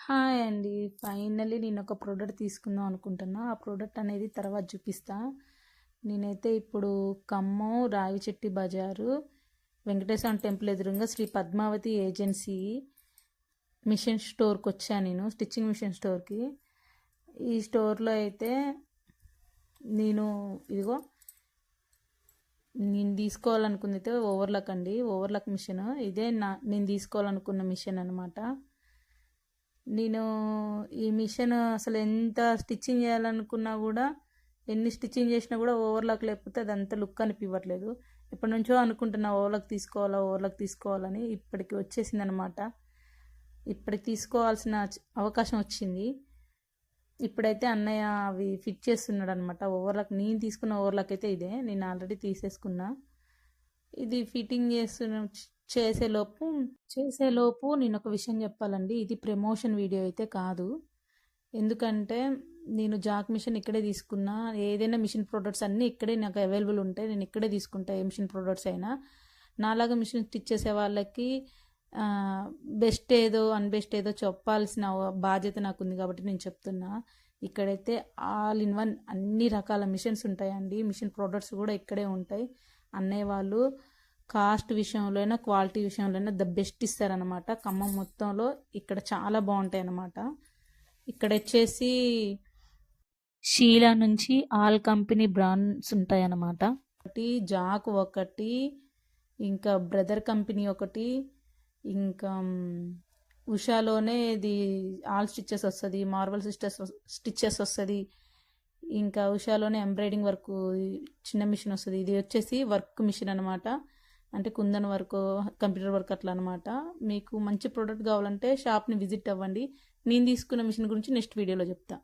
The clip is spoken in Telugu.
హాయ్ అండి. ఫైనల్లీ నేనొక ప్రోడక్ట్ తీసుకుందాం అనుకుంటున్నా. ఆ ప్రోడక్ట్ అనేది తర్వాత చూపిస్తా. నేనైతే ఇప్పుడు ఖమ్మం రావిచెట్టి బజారు వెంకటేశ్వర టెంపుల్ ఎదురుంగా శ్రీ పద్మావతి ఏజెన్సీ మిషన్ స్టోర్కి వచ్చాను. నేను స్టిచ్చింగ్ మిషన్ స్టోర్కి. ఈ స్టోర్లో అయితే నేను ఇదిగో నేను తీసుకోవాలనుకుంది అయితే ఓవర్లాక్ అండి. ఓవర్లాక్ మిషన్ ఇదే నేను తీసుకోవాలనుకున్న మిషన్ అనమాట. నేను ఈ మిషన్ అసలు ఎంత స్టిచ్చింగ్ చేయాలనుకున్నా కూడా ఎన్ని స్టిచ్చింగ్ చేసినా కూడా ఓవర్లాక్ లేకపోతే అదంతా లుక్ అనిపించట్లేదు. ఎప్పటి నుంచో అనుకుంటున్నా ఓవర్లాక్ తీసుకోవాలని. ఇప్పటికి వచ్చేసింది అనమాట. ఇప్పటికి తీసుకోవాల్సిన అవకాశం వచ్చింది. ఇప్పుడైతే అన్నయ్య అవి ఫిట్ చేస్తున్నాడు అనమాట. ఓవర్లాక్ నేను తీసుకున్న ఓవర్లాక్ అయితే ఇదే. నేను ఆల్రెడీ తీసేసుకున్నా. ఇది ఫిట్టింగ్ చేసేలోపు నేను ఒక విషయం చెప్పాలండి. ఇది ప్రమోషన్ వీడియో అయితే కాదు. ఎందుకంటే నేను జాక్ మిషన్ ఇక్కడే తీసుకున్నా. ఏదైనా మిషన్ ప్రోడక్ట్స్ అన్నీ ఇక్కడే నాకు అవైలబుల్ ఉంటాయి. నేను ఇక్కడే తీసుకుంటా ఏ మిషన్ ప్రోడక్ట్స్ అయినా. నాలాగా మిషన్ స్టిచ్ చేసే వాళ్ళకి బెస్ట్ ఏదో అన్బెస్ట్ ఏదో చెప్పాల్సిన బాధ్యత నాకు ఉంది కాబట్టి నేను చెప్తున్నా. ఇక్కడైతే ఆల్ ఇన్ వన్ అన్ని రకాల మిషన్స్ ఉంటాయండి. మిషన్ ప్రోడక్ట్స్ కూడా ఇక్కడే ఉంటాయి. అన్నయ్య వాళ్ళు కాస్ట్ విషయంలో అయినా క్వాలిటీ విషయంలో అయినా ద బెస్ట్ ఇస్తారనమాట. ఖమ్మం మొత్తంలో ఇక్కడ చాలా బాగుంటాయి అన్నమాట. ఇక్కడ వచ్చేసి షీలా నుంచి ఆల్ కంపెనీ బ్రాండ్స్ ఉంటాయి అన్నమాట. ఒకటి జాక్, ఒకటి ఇంకా బ్రదర్ కంపెనీ, ఒకటి ఇంకా ఉషాలోనే ఇది ఆల్ స్టిచ్చెస్ వస్తుంది, మార్బల్ స్టిచ్చెస్ వస్తుంది. ఇంకా ఉషాలోనే ఎంబ్రాయిడింగ్ వర్క్ చిన్న మిషన్ వస్తుంది. ఇది వచ్చేసి వర్క్ మిషన్ అనమాట. అంటే కుందన్ వర్క్, కంప్యూటర్ వర్క్ అట్లా అనమాట. మీకు మంచి ప్రోడక్ట్ కావాలంటే షాప్ని విజిట్ అవ్వండి. నేను తీసుకున్న మిషన్ గురించి నెక్స్ట్ వీడియోలో చెప్తా.